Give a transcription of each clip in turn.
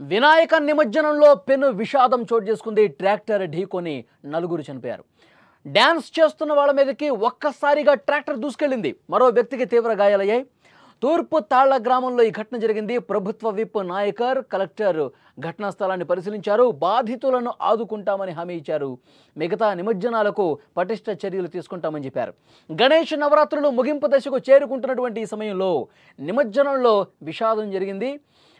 వినాయక నిమజ్జనంలో పెను విషాదం చోటు చేసుకుంది. ట్రాక్టర్ ఢీకొని నలుగురు చనిపోయారు. డాన్స్ చేస్తున్న వాళ్ళ మీదకి ఒక్కసారిగా ట్రాక్టర్ దూసుకెళ్లింది. మరో వ్యక్తికి తీవ్ర గాయాలయ్యాయి. తూర్పు తాళ్ల గ్రామంలో ఈ ఘటన జరిగింది. ప్రభుత్వ విప్ నాయకర్ కలెక్టర్ ఘటనా స్థలాన్ని పరిశీలించారు. బాధితులను ఆదుకుంటామని హామీ ఇచ్చారు. మిగతా నిమజ్జనాలకు పటిష్ట చర్యలు తీసుకుంటామని చెప్పారు. గణేష్ నవరాత్రులు ముగింపు దశకు చేరుకుంటున్నటువంటి ఈ సమయంలో నిమజ్జనంలో విషాదం జరిగింది.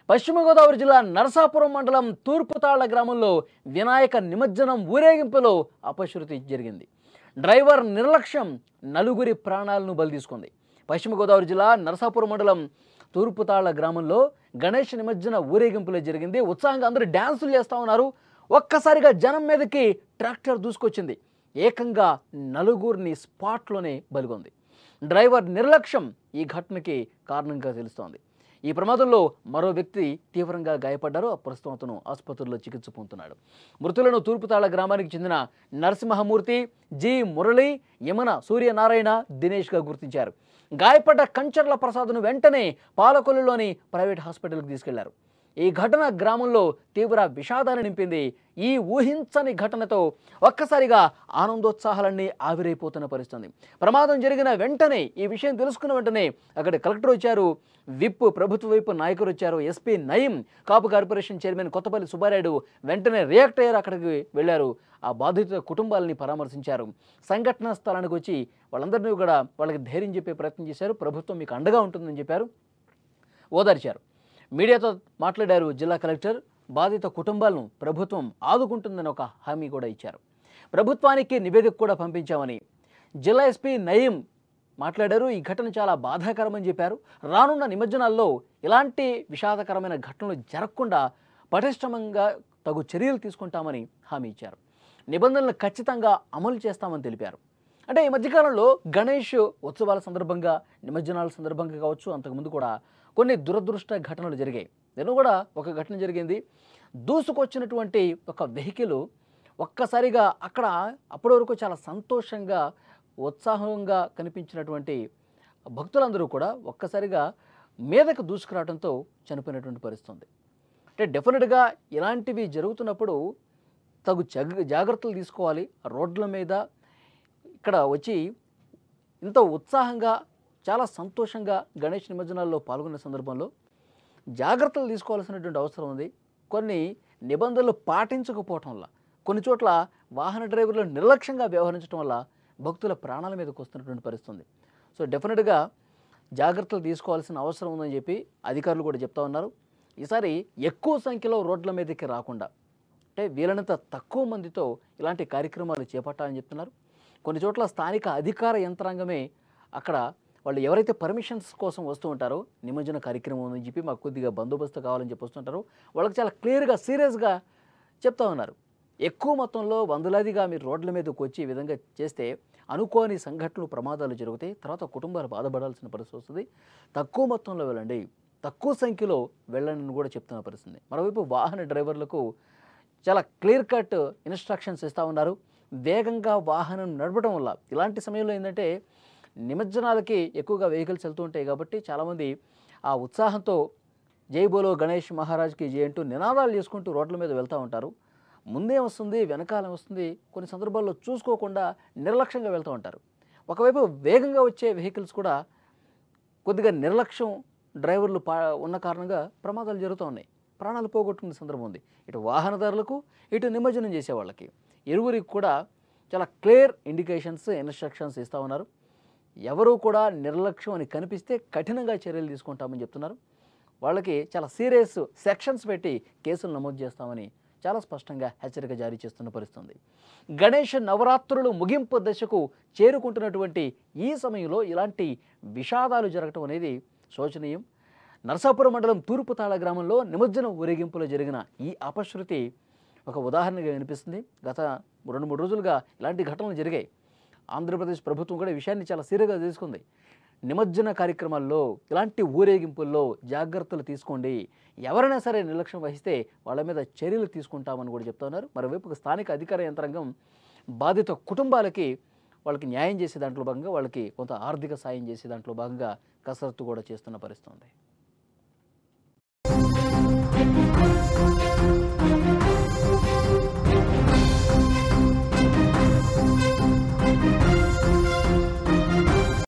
పశ్చిమ గోదావరి జిల్లా నరసాపురం మండలం తూర్పు తాళ్ల గ్రామంలో వినాయక నిమజ్జనం ఊరేగింపులో అపశృతి జరిగింది. డ్రైవర్ నిర్లక్ష్యం నలుగురి ప్రాణాలను బలి తీసుకుంది. పశ్చిమ గోదావరి జిల్లా నరసాపురం మండలం తూర్పు తాళ్ల గ్రామంలో గణేష్ నిమజ్జన ఊరేగింపులో జరిగింది. ఉత్సాహంగా అందరూ డ్యాన్సులు చేస్తూ ఉన్నారు. ఒక్కసారిగా జనం మీదకి ట్రాక్టర్ దూసుకొచ్చింది. ఏకంగా నలుగురిని స్పాట్లోనే బలిగొంది. డ్రైవర్ నిర్లక్ష్యం ఈ ఘటనకి కారణంగా తెలుస్తోంది. ఈ ప్రమాదంలో మరో వ్యక్తి తీవ్రంగా గాయపడ్డారు. ప్రస్తుతం అతను ఆసుపత్రిలో చికిత్స పొందుతున్నాడు. మృతులను తూర్పుతాళ్ల గ్రామానికి చెందిన నరసింహమూర్తి, జి మురళి, యమన సూర్యనారాయణ, దినేష్గా గుర్తించారు. గాయపడ్డ కంచర్ల ప్రసాద్ను వెంటనే పాలకొల్లులోని ప్రైవేట్ హాస్పిటల్కి తీసుకెళ్లారు. ఈ ఘటన గ్రామంలో తీవ్ర విషాదాన్ని నింపింది. ఈ ఊహించని ఘటనతో ఒక్కసారిగా ఆనందోత్సాహాలన్నీ ఆవిరైపోతున్న పరిస్థితి. ప్రమాదం జరిగిన వెంటనే ఈ విషయం తెలుసుకున్న వెంటనే అక్కడ కలెక్టర్ వచ్చారు, ప్రభుత్వ విప్ నాయకులు వచ్చారు, ఎస్పీ నయీం, కాపు కార్పొరేషన్ చైర్మన్ కొత్తపల్లి సుబ్బారాయుడు వెంటనే రియాక్ట్ అయ్యారు. అక్కడికి వెళ్లారు. ఆ బాధిత కుటుంబాలని పరామర్శించారు. సంఘటనా స్థలానికి వచ్చి వాళ్ళందరినీ కూడా వాళ్ళకి ధైర్యం చెప్పే ప్రయత్నం చేశారు. ప్రభుత్వం మీకు అండగా ఉంటుందని చెప్పారు, ఓదార్చారు. మీడియాతో మాట్లాడారు జిల్లా కలెక్టర్. బాధిత కుటుంబాలను ప్రభుత్వం ఆదుకుంటుందని ఒక హామీ కూడా ఇచ్చారు. ప్రభుత్వానికి నివేదిక కూడా పంపించామని జిల్లా ఎస్పీ నయీం మాట్లాడారు. ఈ ఘటన చాలా బాధాకరమని చెప్పారు. రానున్న నిమజ్జనాల్లో ఇలాంటి విషాదకరమైన ఘటనలు జరగకుండా పటిష్టంగా తగు చర్యలు తీసుకుంటామని హామీ ఇచ్చారు. నిబంధనలు ఖచ్చితంగా అమలు చేస్తామని తెలిపారు. అంటే ఈ మధ్యకాలంలో గణేష్ ఉత్సవాల సందర్భంగా, నిమజ్జనాల సందర్భంగా కావచ్చు, అంతకుముందు కూడా కొన్ని దురదృష్ట ఘటనలు జరిగాయి. నేను కూడా ఒక ఘటన జరిగింది. దూసుకొచ్చినటువంటి ఒక వెహికల్ ఒక్కసారిగా అక్కడ అప్పటి వరకు చాలా సంతోషంగా, ఉత్సాహంగా కనిపించినటువంటి భక్తులందరూ కూడా ఒక్కసారిగా మీదకు దూసుకురావడంతో చనిపోయినటువంటి పరిస్థితి. అంటే డెఫినెట్గా ఇలాంటివి జరుగుతున్నప్పుడు తగు జాగ్రత్తలు తీసుకోవాలి. రోడ్ల మీద ఇక్కడ వచ్చి ఇంత ఉత్సాహంగా, చాలా సంతోషంగా గణేష్ నిమజ్జనాల్లో పాల్గొనే సందర్భంలో జాగ్రత్తలు తీసుకోవాల్సినటువంటి అవసరం ఉంది. కొన్ని నిబంధనలు పాటించకపోవటం వల్ల, కొన్ని చోట్ల వాహన డ్రైవర్లు నిర్లక్ష్యంగా వ్యవహరించడం వల్ల భక్తుల ప్రాణాల మీదకి వస్తున్నటువంటి పరిస్థితి. సో డెఫినెట్గా జాగ్రత్తలు తీసుకోవాల్సిన అవసరం ఉందని చెప్పి అధికారులు కూడా చెప్తా ఉన్నారు. ఈసారి ఎక్కువ సంఖ్యలో రోడ్ల మీదకి రాకుండా, అంటే వీలైనంత తక్కువ మందితో ఇలాంటి కార్యక్రమాలు చేపట్టాలని చెప్తున్నారు. కొన్ని చోట్ల స్థానిక అధికార యంత్రాంగమే అక్కడ వాళ్ళు ఎవరైతే పర్మిషన్స్ కోసం వస్తూ ఉంటారో, నిమజ్జన కార్యక్రమం అని చెప్పి మాకు కొద్దిగా బందోబస్తు కావాలని చెప్పి వస్తుంటారో, వాళ్ళకి చాలా క్లియర్గా, సీరియస్గా చెప్తా ఉన్నారు. ఎక్కువ మొత్తంలో వందలాదిగా మీరు రోడ్ల మీదకి వచ్చి ఈ విధంగా చేస్తే అనుకోని సంఘటనలు, ప్రమాదాలు జరుగుతాయి. తర్వాత కుటుంబాలు బాధపడాల్సిన పరిస్థితి వస్తుంది. తక్కువ మొత్తంలో వెళ్ళండి, తక్కువ సంఖ్యలో వెళ్ళండి కూడా చెప్తున్న పరిస్థితి. మరోవైపు వాహన డ్రైవర్లకు చాలా క్లియర్ కట్ ఇన్స్ట్రక్షన్స్ ఇస్తూ ఉన్నారు. వేగంగా వాహనం నడపడం వల్ల ఇలాంటి సమయంలో ఏంటంటే నిమజ్జనాలకి ఎక్కువగా వెహికల్స్ వెళ్తూ ఉంటాయి కాబట్టి చాలామంది ఆ ఉత్సాహంతో జై బోలో గణేష్ మహారాజ్కి జై అంటూ నినాదాలు చేసుకుంటూ రోడ్ల మీద వెళ్తూ ఉంటారు. ముందే వస్తుంది, వెనకాల వస్తుంది, కొన్ని సందర్భాల్లో చూసుకోకుండా నిర్లక్ష్యంగా వెళ్తూ ఉంటారు. ఒకవైపు వేగంగా వచ్చే వెహికల్స్ కూడా కొద్దిగా నిర్లక్ష్యం డ్రైవర్లు ఉన్న కారణంగా ప్రమాదాలు జరుగుతూ ఉన్నాయి. ప్రాణాలు పోగొట్టుకునే సందర్భం ఉంది. ఇటు వాహనదారులకు, ఇటు నిమజ్జనం చేసే వాళ్ళకి, ఇరువురికి కూడా చాలా క్లియర్ ఇండికేషన్స్, ఇన్స్ట్రక్షన్స్ ఇస్తూ ఉన్నారు. ఎవరూ కూడా నిర్లక్ష్యం అని కనిపిస్తే కఠినంగా చర్యలు తీసుకుంటామని చెప్తున్నారు. వాళ్ళకి చాలా సీరియస్ సెక్షన్స్ పెట్టి కేసులు నమోదు చేస్తామని చాలా స్పష్టంగా హెచ్చరిక జారీ చేస్తున్న పరిస్థితి. గణేష్ నవరాత్రులు ముగింపు దశకు చేరుకుంటున్నటువంటి ఈ సమయంలో ఇలాంటి విషాదాలు జరగటం అనేది శోచనీయం. నరసాపురం మండలం తూర్పు తాళ గ్రామంలో నిమజ్జనం ఊరేగింపులో జరిగిన ఈ అపశృతి ఒక ఉదాహరణగా వినిపిస్తుంది. గత 2-3 రోజులుగా ఇలాంటి ఘటనలు జరిగాయి. ఆంధ్రప్రదేశ్ ప్రభుత్వం కూడా ఈ విషయాన్ని చాలా సీరియస్గా తీసుకుంది. నిమజ్జన కార్యక్రమాల్లో, ఇలాంటి ఊరేగింపుల్లో జాగ్రత్తలు తీసుకోండి, ఎవరైనా సరే నిర్లక్ష్యం వహిస్తే వాళ్ళ మీద చర్యలు తీసుకుంటామని కూడా చెప్తా ఉన్నారు. మరోవైపు స్థానిక అధికార యంత్రాంగం బాధిత కుటుంబాలకి వాళ్ళకి న్యాయం చేసే దాంట్లో భాగంగా వాళ్ళకి కొంత ఆర్థిక సాయం చేసే దాంట్లో భాగంగా కసరత్తు కూడా చేస్తున్న పరిస్థితి ఉంది.